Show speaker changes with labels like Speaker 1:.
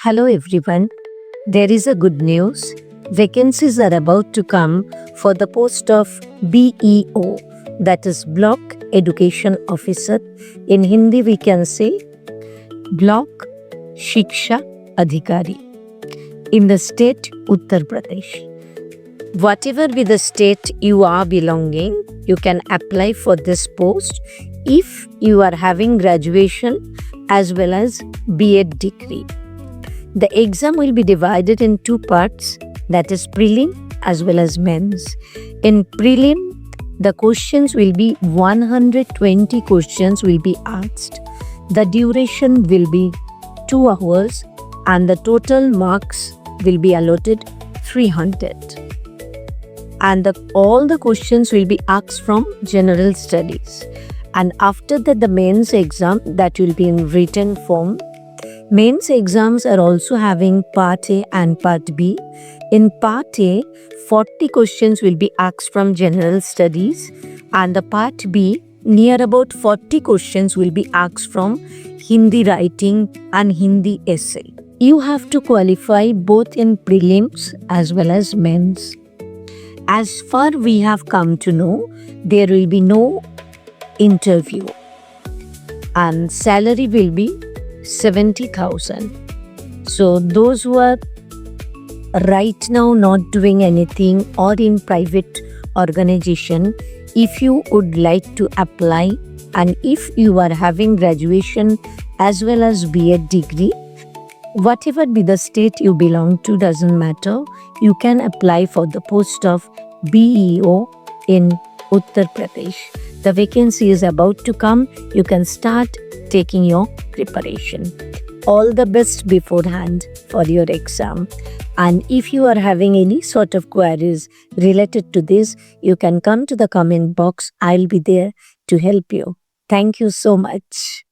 Speaker 1: Hello everyone. There is a good news. Vacancies are about to come for the post of BEO, that is Block Education Officer. In Hindi we can say Block Shiksha Adhikari in the state Uttar Pradesh. Whatever be the state you are belonging, you can apply for this post if you are having graduation as well as B.Ed degree. The exam will be divided in two parts, that is prelim as well as mains. In prelim, the questions will be 120 questions will be asked. The duration will be 2 hours and the total marks will be allotted 300. And all the questions will be asked from general studies. And after that, the mains exam that will be in written form. Mains exams are also having Part A and Part B. In Part A, 40 questions will be asked from general studies, and the Part B, near about 40 questions will be asked from Hindi writing and Hindi essay. You have to qualify both in prelims as well as mains. As far we have come to know, there will be no interview and salary will be 70,000. So those who are right now not doing anything or in private organization, if you would like to apply and if you are having graduation as well as B.Ed degree, whatever be the state you belong to doesn't matter, you can apply for the post of BEO in Uttar Pradesh. The vacancy is about to come. You can start taking your preparation. All the best beforehand for your exam. And if you are having any sort of queries related to this, you can come to the comment box. I'll be there to help you. Thank you so much.